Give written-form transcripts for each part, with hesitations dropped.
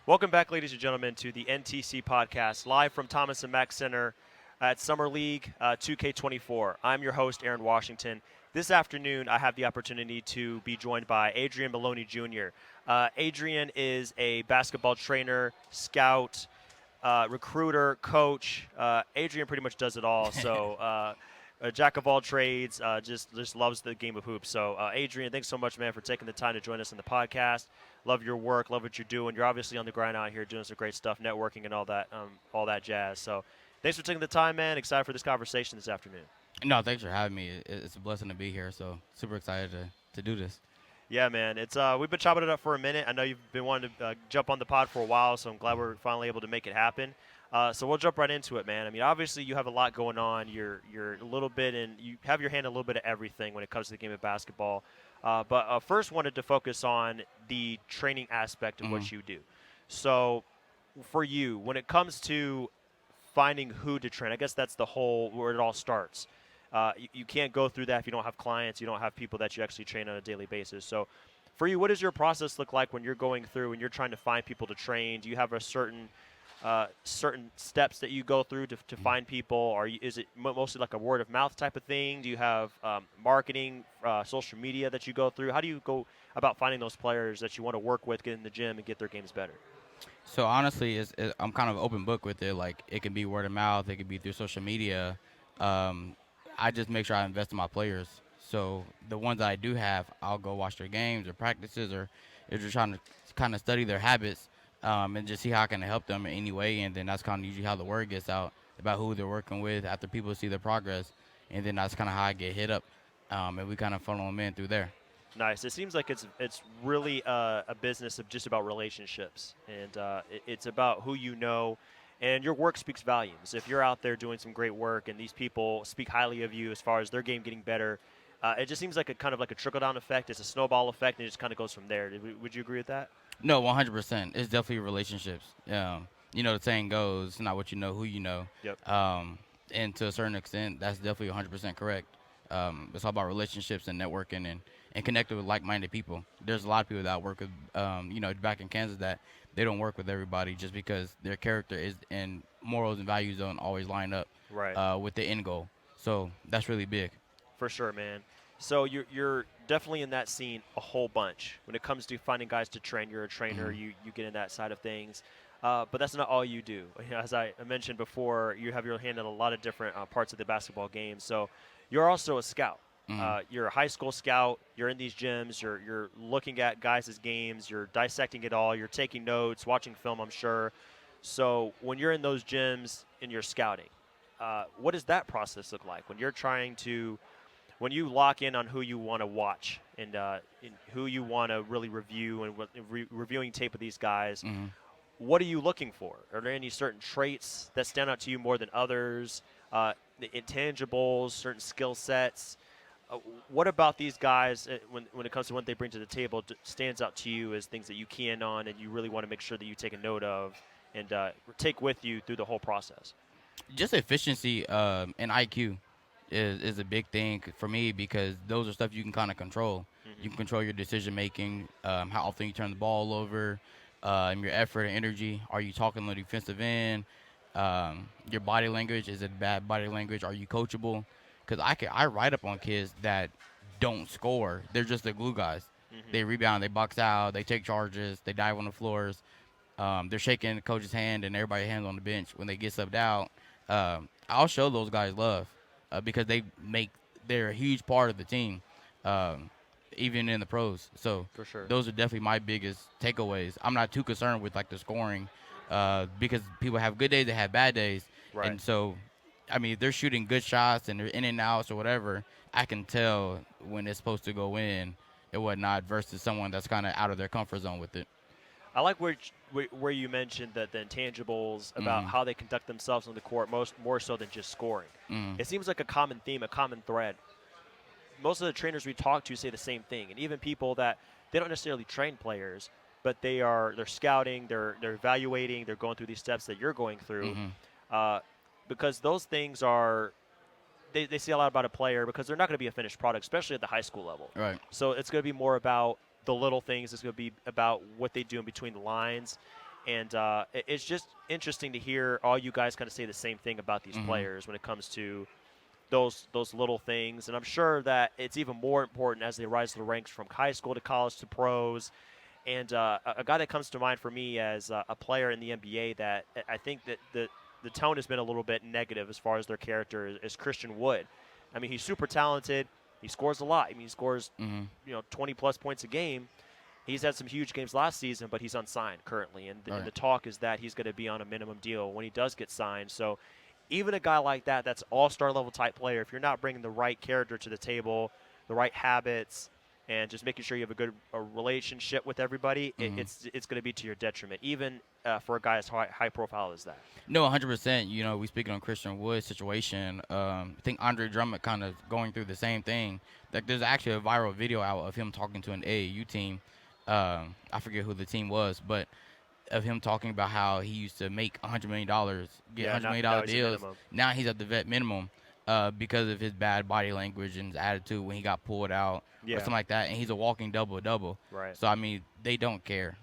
Welcome back, ladies and gentlemen, to the NTC podcast, live from Thomas and Mack Center at Summer League 2K24. I'm your host, Aaron Washington. This afternoon, I have the opportunity to be joined by Adrian Maloney Jr. Adrian is a basketball trainer, scout, recruiter, coach. Adrian pretty much does it all. So, a jack of all trades, just loves the game of hoops. So, Adrian, thanks so much, man, for taking the time to join us on the podcast. Love your work, love what you're doing. You're obviously on the grind out here, doing some great stuff, networking and all that jazz. So, thanks for taking the time, man. Excited for this conversation this afternoon. No, thanks for having me. It's a blessing to be here. So super excited to do this. Yeah, man. It's we've been chopping it up for a minute. I know you've been wanting to jump on the pod for a while, so I'm glad we're finally able to make it happen. So we'll jump right into it, man. I mean, obviously you have a lot going on. You're a little bit in. You have your hand in a little bit of everything when it comes to the game of basketball. But first, wanted to focus on the training aspect of what you do. So, for you, when it comes to finding who to train, I guess that's the whole where it all starts. You can't go through that if you don't have clients, you don't have people that you actually train on a daily basis. So, for you, what does your process look like when you're going through and you're trying to find people to train? Do you have a certain steps that you go through to find people? Or is it mostly like a word of mouth type of thing? Do you have marketing, social media that you go through? How do you go about finding those players that you want to work with, get in the gym, and get their games better? So honestly, I'm kind of open book with it. Like it can be word of mouth, it can be through social media. I just make sure I invest in my players. So the ones that I do have, I'll go watch their games or practices, or if you're trying to kind of study their habits and just see how I can help them in any way. And then that's kind of usually how the word gets out about who they're working with after people see their progress. And then that's kind of how I get hit up, and we kind of funnel them in through there. Nice. It seems like it's really a business of just about relationships, and it's about who you know, and your work speaks volumes. If you're out there doing some great work, and these people speak highly of you as far as their game getting better, it just seems like a kind of like a trickle down effect. It's a snowball effect, and it just kind of goes from there. Would you agree with that? No, 100%. It's definitely relationships. The saying goes, it's not what you know, who you know. Yep. And to a certain extent, that's definitely 100% correct. It's all about relationships and networking and connecting with like-minded people. There's a lot of people that I work with, back in Kansas that they don't work with everybody just because their character is and morals and values don't always line up Right. with the end goal. So that's really big. For sure, man. So you're definitely in that scene a whole bunch. When it comes to finding guys to train, you're a trainer. You get in that side of things. But that's not all you do. As I mentioned before, you have your hand in a lot of different parts of the basketball game. So you're also a scout. You're a high school scout. You're in these gyms. You're looking at guys' games. You're dissecting it all. You're taking notes, watching film, I'm sure. So when you're in those gyms and you're scouting, what does that process look like when you're trying to – when you lock in on who you want to watch and who you want to really review and reviewing tape of these guys, what are you looking for? Are there any certain traits that stand out to you more than others? The intangibles, certain skill sets? What about these guys, when it comes to what they bring to the table, stands out to you as things that you key in on and you really want to make sure that you take a note of and take with you through the whole process? Just efficiency and IQ is a big thing for me because those are stuff you can kind of control. You can control your decision making, how often you turn the ball over, your effort and energy. Are you talking on the defensive end? Your body language, is it bad body language? Are you coachable? Because I write up on kids that don't score. They're just the glue guys. They rebound, they box out, they take charges, they dive on the floors. They're shaking the coach's hand and everybody's hands on the bench when they get subbed out. I'll show those guys love because they're a huge part of the team, even in the pros. So For sure. those are definitely my biggest takeaways. I'm not too concerned with like the scoring because people have good days, they have bad days, Right. and so I mean if they're shooting good shots and they're in and outs or whatever, I can tell when it's supposed to go in and whatnot versus someone that's kind of out of their comfort zone with it. I like where you mentioned that the intangibles about how they conduct themselves on the court more so than just scoring. It seems like a common theme, a common thread. Most of the trainers we talk to say the same thing, and even people that they don't necessarily train players, but they're scouting, they're evaluating, they're going through these steps that you're going through, because those things are they see a lot about a player because they're not going to be a finished product, especially at the high school level. Right. So it's going to be more about the little things. It's going to be about what they do in between the lines. And it's just interesting to hear all you guys kind of say the same thing about these Mm-hmm. players when it comes to those little things. And I'm sure that it's even more important as they rise to the ranks from high school to college to pros. And a guy that comes to mind for me as a player in the NBA that I think that the tone has been a little bit negative as far as their character is Christian Wood. I mean, he's super talented. He scores a lot. I mean, he scores Mm-hmm. 20 plus points a game. He's had some huge games last season, but he's unsigned currently, and Right. the talk is that he's going to be on a minimum deal when he does get signed. So even a guy like that, that's all-star level type player, if you're not bringing the right character to the table, the right habits, and just making sure you have a good relationship with everybody, Mm-hmm. it's going to be to your detriment, even for a guy as high profile as that. No, 100%. We speaking on Christian Wood's situation. I think Andre Drummond kind of going through the same thing. Like, there's actually a viral video out of him talking to an AAU team. I forget who the team was, but of him talking about how he used to make $100 million, get Yeah, $100 million he's a deals. minimum. Now he's at the vet minimum because of his bad body language and his attitude when he got pulled out or Yeah, something like that. And he's a walking double-double. right. So, I mean, they don't care.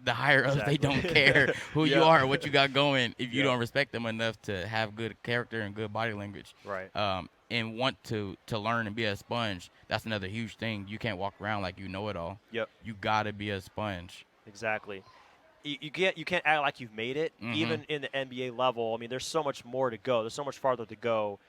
The higher ups, they don't Exactly. care who you Yeah. are, what you got going, if you Yeah. don't respect them enough to have good character and good body language, Right. and want to learn and be a sponge. That's another huge thing. You can't walk around like you know it all. Yep. You gotta be a sponge. Exactly. You can't act like you've made it, Mm-hmm. even in the NBA level. I mean, there's so much more to go. There's so much farther to go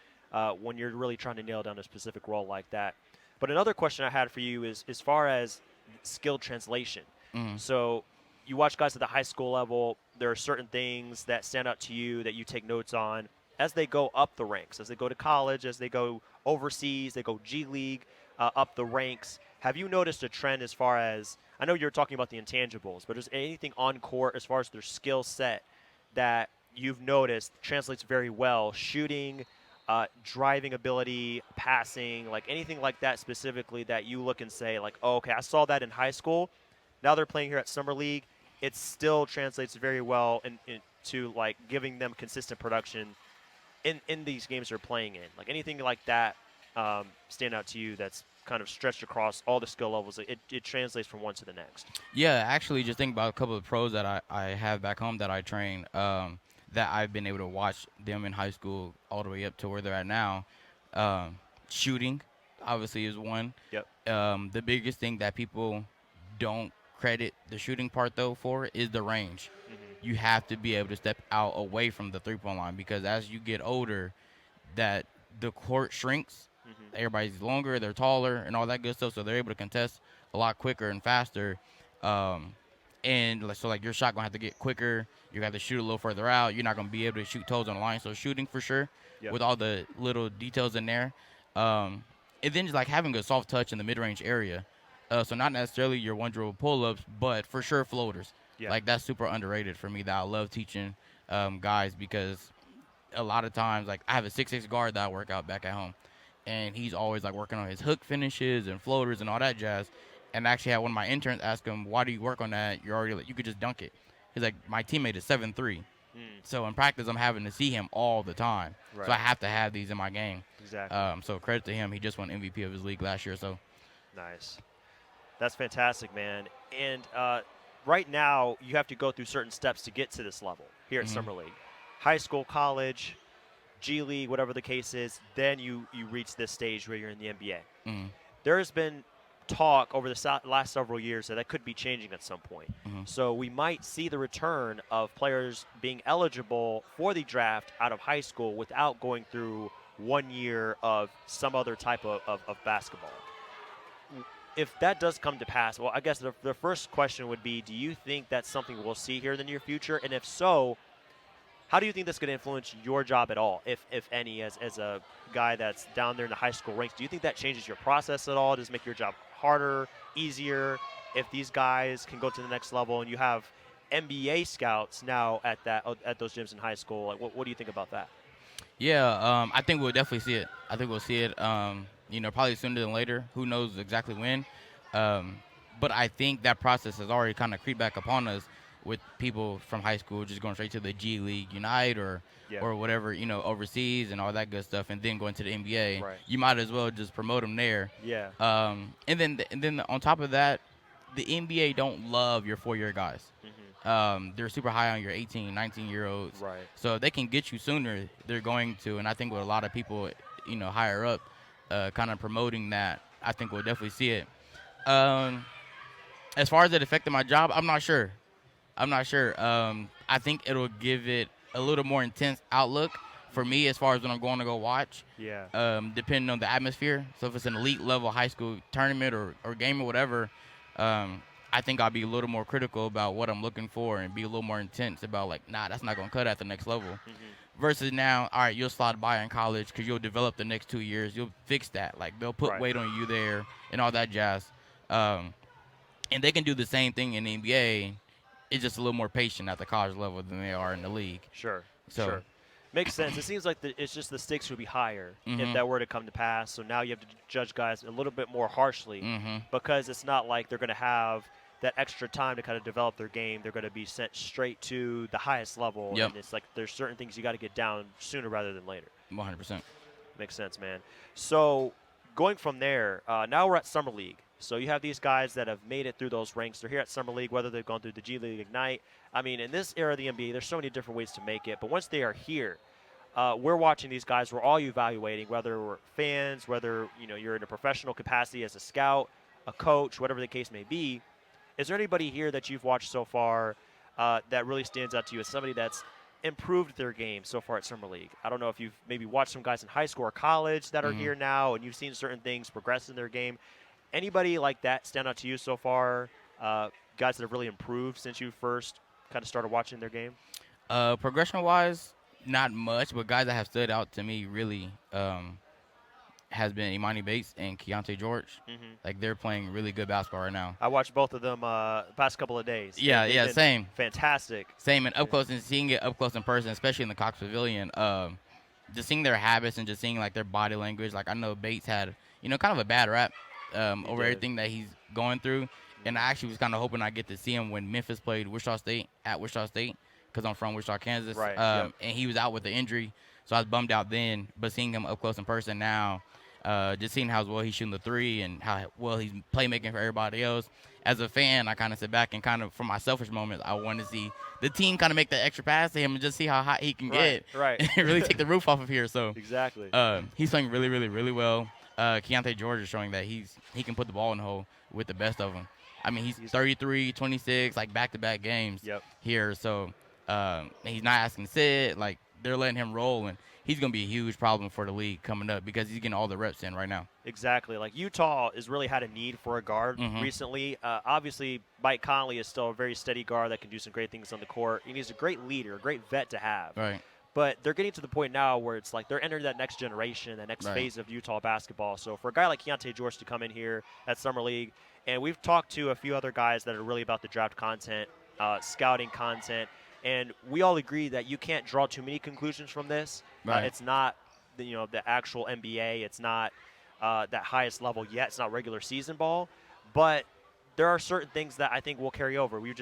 when you're really trying to nail down a specific role like that. But another question I had for you is as far as skill translation. Mm-hmm. So you watch guys at the high school level. There are certain things that stand out to you that you take notes on as they go up the ranks, as they go to college, as they go overseas, they go G League, up the ranks. Have you noticed a trend as far as I know you're talking about the intangibles, but is anything on court as far as their skill set that you've noticed translates very well? Shooting, driving ability, passing, like anything like that specifically that you look and say, like, oh, okay, I saw that in high school. Now they're playing here at Summer League. It still translates very well into like giving them consistent production in these games they're playing in. Like anything like that stand out to you that's kind of stretched across all the skill levels. It translates from one to the next. Yeah, actually, just think about a couple of pros that I have back home that I train, that I've been able to watch them in high school all the way up to where they're at now. Shooting, obviously, is one. Yep. The biggest thing that people don't credit the shooting part, though, for is the range. Mm-hmm. You have to be able to step out away from the three-point line because as you get older, that the court shrinks. Mm-hmm. Everybody's longer, they're taller, and all that good stuff, so they're able to contest a lot quicker and faster. So your shot gonna have to get quicker. You got to shoot a little further out. You're not gonna be able to shoot toes on the line. So shooting for sure, Yep. with all the little details in there, and then just like having a soft touch in the mid-range area. So not necessarily your one dribble pull-ups, but for sure floaters. Yeah. Like that's super underrated for me. That I love teaching guys because a lot of times, like I have a 6'6" guard that I work out back at home, and he's always like working on his hook finishes and floaters and all that jazz. And I actually had one of my interns ask him, "Why do you work on that? You're already like, you could just dunk it." He's like, "My teammate is 7'3", Mm, so in practice I'm having to see him all the time. right. So I have to have these in my game. Exactly. So credit to him. He just won MVP of his league last year. So Nice. That's fantastic, man. And right now, you have to go through certain steps to get to this level here at Mhm. Summer League. High school, college, G League, whatever the case is, then you reach this stage where you're in the NBA. mhm, There has been talk over the last several years that could be changing at some point. mhm. So we might see the return of players being eligible for the draft out of high school without going through 1 year of some other type of basketball. If that does come to pass, well, I guess the first question would be, do you think that's something we'll see here in the near future? And if so, how do you think that's going to influence your job at all, if any, as a guy that's down there in the high school ranks? Do you think that changes your process at all? Does it make your job harder, easier, if these guys can go to the next level and you have NBA scouts now at those gyms in high school? Like, what do you think about that? Yeah, I think we'll definitely see it. I think we'll see it. Probably sooner than later. Who knows exactly when? But I think that process has already kind of creeped back upon us with people from high school just going straight to the G League Unite or Yeah. whatever, overseas and all that good stuff, and then going to the NBA. Right. You might as well just promote them there. Yeah. And then on top of that, the NBA don't love your 4-year guys. Hmm. they're super high on your 18, 19-year-olds. Right. So if they can get you sooner, they're going to. And I think with a lot of people, higher up, kind of promoting that, I think we'll definitely see it. As far as it affected my job, I'm not sure. I think it'll give it a little more intense outlook for me as far as when I'm going to go watch. Yeah. Depending on the atmosphere. So if it's an elite level high school tournament or game or whatever, I think I'll be a little more critical about what I'm looking for and be a little more intense about like, nah, that's not going to cut at the next level. Mm-hmm. Versus now, all right, you'll slide by in college because you'll develop the next 2 years. You'll fix that. Like they'll put weight on you there and all that jazz. And they can do the same thing in the NBA. It's just a little more patient at the college level than they are in the league. Sure. So, sure. Makes sense. It seems like it's just the stakes would be higher if Mhm. that were to come to pass. So now you have to judge guys a little bit more harshly because it's not like they're going to have that extra time to kind of develop their game. They're going to be sent straight to the highest level. Yep. And it's like there's certain things you got to get down sooner rather than later. 100%. Makes sense, man. So going from there, now we're at Summer League. So you have these guys that have made it through those ranks. They're here at Summer League, whether they've gone through the G League Ignite. I mean, in this era of the NBA, there's so many different ways to make it. But once they are here, we're watching these guys. We're all evaluating, whether we're fans, whether you're in a professional capacity as a scout, a coach, whatever the case may be. Is there anybody here that you've watched so far that really stands out to you as somebody that's improved their game so far at Summer League? I don't know if you've maybe watched some guys in high school or college that are here now, and you've seen certain things progress in their game. Anybody like that stand out to you so far? Guys that have really improved since you first kind of started watching their game? Progression-wise, not much, but guys that have stood out to me really has been Imani Bates and Keontae George. Like, they're playing really good basketball right now. I watched both of them the past couple of days. Yeah, same. Fantastic. Same, and up close and seeing it up close in person, especially in the Cox Pavilion, just seeing their habits and just seeing, like, their body language. Like, I know Bates had, kind of a bad rap over everything that he's going through. And I actually was kind of hoping I'd get to see him when Memphis played Wichita State at Wichita State because I'm from Wichita, Kansas. Right. And he was out with the injury, so I was bummed out then. But seeing him up close in person now, just seeing how well he's shooting the three and how well he's playmaking for everybody else. As a fan, I kind of sit back and kind of, from my selfish moment, I want to see the team kind of make that extra pass to him and just see how hot he can get. Right. And really take the roof off of here. So exactly. He's playing really, really, really well. Keontae George is showing that he can put the ball in the hole with the best of them. I mean, he's 33, 26, like back-to-back games here. So he's not asking to sit. Like, they're letting him roll, and he's going to be a huge problem for the league coming up because he's getting all the reps in right now. Exactly. Like, Utah has really had a need for a guard recently. Obviously, Mike Conley is still a very steady guard that can do some great things on the court. And he's a great leader, a great vet to have. Right. But they're getting to the point now where it's like they're entering that next generation, that next phase of Utah basketball. So for a guy like Keontae George to come in here at Summer League, and we've talked to a few other guys that are really about the draft content, scouting content, and we all agree that you can't draw too many conclusions from this. Right. It's not the actual NBA. It's not that highest level yet. It's not regular season ball. But there are certain things that I think will carry over. We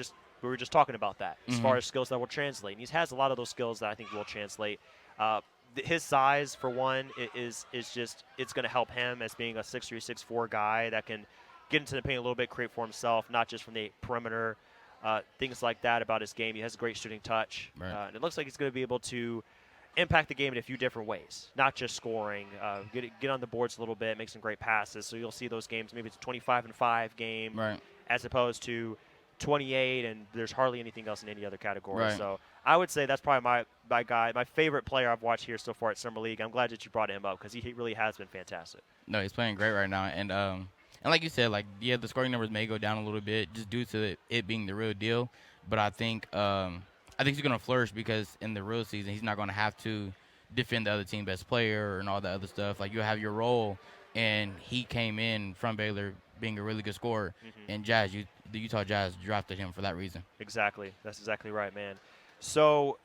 were just talking about that as far as skills that will translate. And he has a lot of those skills that I think will translate. His size, for one, is just it's going to help him as being a 6'3", 6'4" guy that can get into the paint a little bit, create for himself, not just from the perimeter, things like that about his game. He has a great shooting touch. Right. And it looks like he's going to be able to impact the game in a few different ways, not just scoring. Get on the boards a little bit, make some great passes. So you'll see those games. Maybe it's a 25-5 game as opposed to 28, and there's hardly anything else in any other category. Right. So I would say that's probably my guy, my favorite player I've watched here so far at Summer League. I'm glad that you brought him up because he really has been fantastic. No, he's playing great right now. And like you said, like, yeah, the scoring numbers may go down a little bit just due to it being the real deal. But I think he's going to flourish because in the real season, he's not going to have to defend the other team best player and all that other stuff. Like, you'll have your role, and he came in from Baylor being a really good scorer. And the Utah Jazz drafted him for that reason. Exactly. That's exactly right, man. So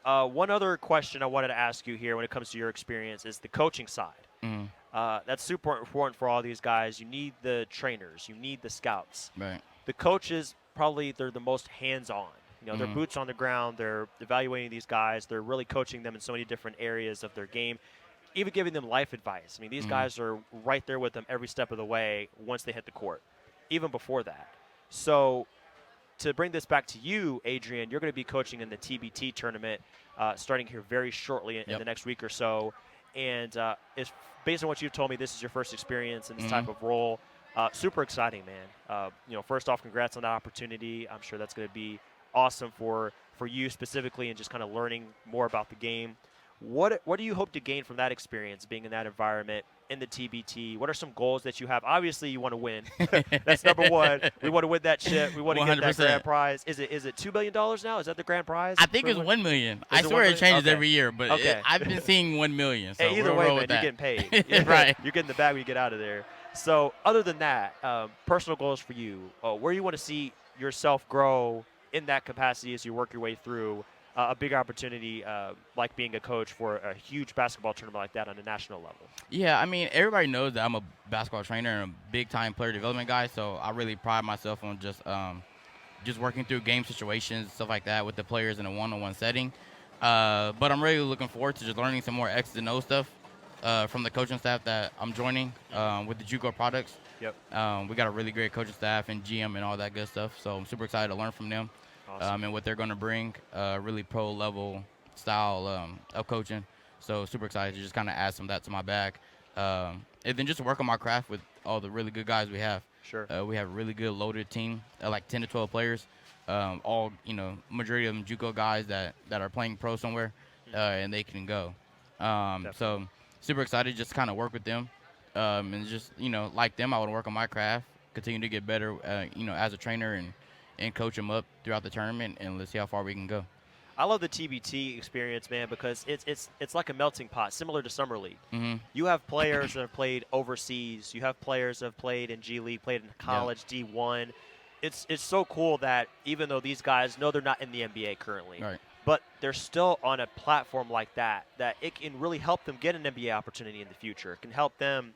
one other question I wanted to ask you here when it comes to your experience is the coaching side. That's super important for all these guys. You need the trainers. You need the scouts. Right. The coaches, probably they're the most hands-on. They're boots on the ground. They're evaluating these guys. They're really coaching them in so many different areas of their game, even giving them life advice. I mean, these guys are right there with them every step of the way once they hit the court, even before that. So to bring this back to you, Adrian, you're going to be coaching in the TBT tournament starting here very shortly in the next week or so. And it's based on what you've told me, this is your first experience in this type of role. Super exciting, man. First off, congrats on that opportunity. I'm sure that's going to be awesome for you specifically and just kind of learning more about the game. What do you hope to gain from that experience, being in that environment in the TBT? What are some goals that you have? Obviously, you want to win. That's number one. We want to win that chip. We want to get that grand prize. Is it $2 million now? Is that the grand prize? I think it's $1 million. I swear it changes every year, but I've been seeing $1 million. So hey, either way, man, you're getting paid. Right. You're getting the bag when you get out of there. So other than that, personal goals for you, where you want to see yourself grow in that capacity as you work your way through a big opportunity like being a coach for a huge basketball tournament like that on a national level. Yeah, I mean, everybody knows that I'm a basketball trainer and a big-time player development guy, so I really pride myself on just working through game situations, stuff like that, with the players in a one-on-one setting. But I'm really looking forward to just learning some more X and O stuff from the coaching staff that I'm joining with the JUCO products. Yep. We got a really great coaching staff and GM and all that good stuff, so I'm super excited to learn from them. Awesome. And what they're going to bring, really pro-level style of coaching. So super excited to just kind of add some of that to my bag. And then just work on my craft with all the really good guys we have. Sure. We have a really good loaded team, like 10 to 12 players, all, majority of them JUCO guys that are playing pro somewhere, and they can go. So super excited just to kind of work with them. And just, like them, I would work on my craft, continue to get better, as a trainer and coach them up throughout the tournament, and let's see how far we can go. I love the TBT experience, man, because it's like a melting pot, similar to Summer League. Mm-hmm. You have players that have played overseas. You have players that have played in G League, played in college, D1. It's so cool that even though these guys know they're not in the NBA currently, Right. but they're still on a platform like that it can really help them get an NBA opportunity in the future. It can help them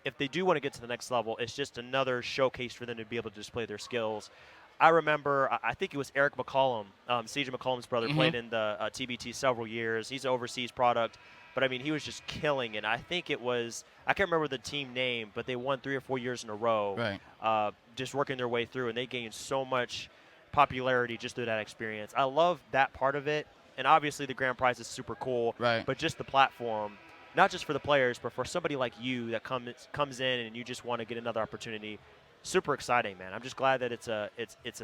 if they do want to get to the next level. It's just another showcase for them to be able to display their skills. I remember, I think it was Eric McCollum, CJ McCollum's brother, played in the TBT several years. He's an overseas product, but, I mean, he was just killing it. I think it was, I can't remember the team name, but they won 3 or 4 years in a row, Right. just working their way through, and they gained so much popularity just through that experience. I love that part of it, and obviously the grand prize is super cool, Right. but just the platform, not just for the players, but for somebody like you that comes in and you just want to get another opportunity. Super exciting, man. I'm just glad that it's a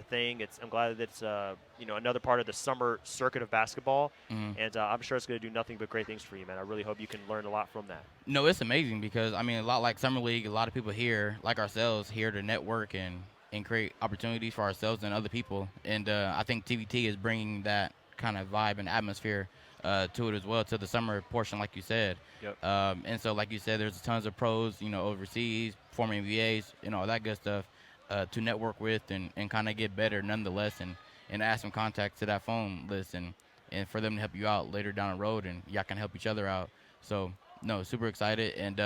thing. I'm glad that it's another part of the summer circuit of basketball, and I'm sure it's going to do nothing but great things for you, man. I really hope you can learn a lot from that. No, it's amazing because, I mean, a lot like Summer League, a lot of people here, like ourselves, here to network and create opportunities for ourselves and other people. And I think TBT is bringing that kind of vibe and atmosphere to it as well, to the summer portion, like you said. Yep. And so, like you said, there's tons of pros, overseas, former MBAs, all that good stuff to network with and kind of get better nonetheless and add some contacts to that phone list and for them to help you out later down the road, and y'all can help each other out. So, no, super excited. And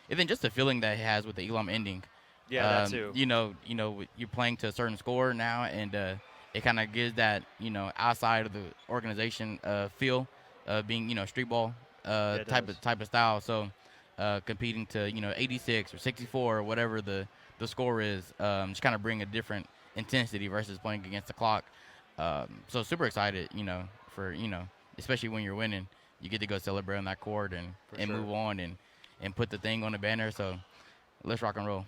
then just the feeling that it has with the Elam ending. Yeah, that too. You're playing to a certain score now, and it kind of gives that, outside of the organization feel, being, street ball type of style. So competing to, 86 or 64 or whatever the score is, just kind of bring a different intensity versus playing against the clock. So super excited, for, especially when you're winning, you get to go celebrate on that court and move on and put the thing on the banner. So let's rock and roll.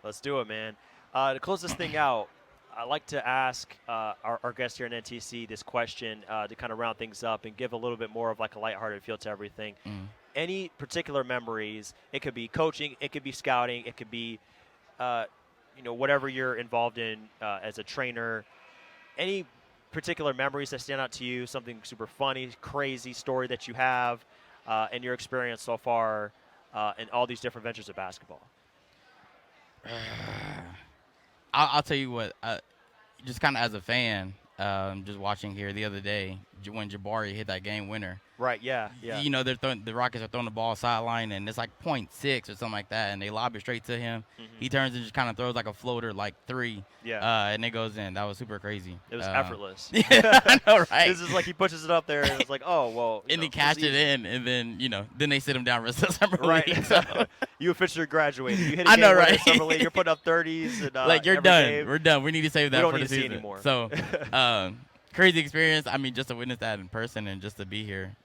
Let's do it, man. To close this thing out, I'd like to ask our guest here in NTC this question to kind of round things up and give a little bit more of like a lighthearted feel to everything. Any particular memories? It could be coaching, it could be scouting, it could be, whatever you're involved in as a trainer. Any particular memories that stand out to you? Something super funny, crazy story that you have in your experience so far in all these different ventures of basketball? I'll tell you what, just kind of as a fan, just watching here the other day, when Jabari hit that game winner. Right. Yeah. Yeah. You know, the Rockets are throwing the ball sideline, and it's like .6 or something like that, and they lob it straight to him. He turns and just kind of throws like a floater, like 3. Yeah. And it goes in. That was super crazy. It was effortless. Yeah, I know, right? This is like he pushes it up there, and it's like, oh well. And he catch it in, and then then they sit him down rest of the summer league. Right. So. You officially graduated. You hit a I game know, winner right? in summer league. You're putting up 30s and like you're every done. game. We're done. We need to save that don't for need the to see season anymore. So, crazy experience. I mean, just to witness that in person and just to be here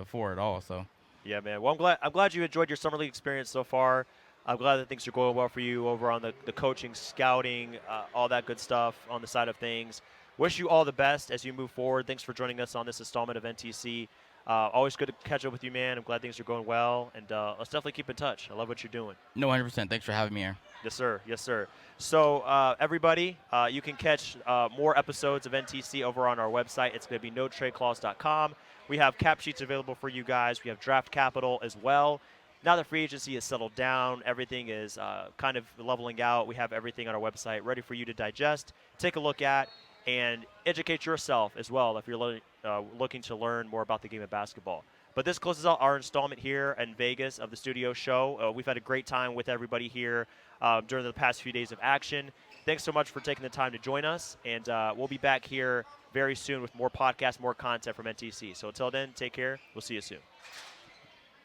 for it all. So. Yeah, man. Well, I'm glad you enjoyed your summer league experience so far. I'm glad that things are going well for you over on the coaching, scouting, all that good stuff on the side of things. Wish you all the best as you move forward. Thanks for joining us on this installment of NTC. Always good to catch up with you, man. I'm glad things are going well, and let's definitely keep in touch. I love what you're doing. No, 100%. Thanks for having me here. Yes, sir. Yes, sir. So, everybody, you can catch more episodes of NTC over on our website. It's going to be notradeclause.com. We have cap sheets available for you guys. We have draft capital as well. Now that free agency is settled down, everything is kind of leveling out. We have everything on our website ready for you to digest, take a look at, and educate yourself as well if you're looking to learn more about the game of basketball. But this closes out our installment here in Vegas of the studio show. We've had a great time with everybody here during the past few days of action. Thanks so much for taking the time to join us, and we'll be back here very soon with more podcasts, more content from NTC. So until then, take care. We'll see you soon.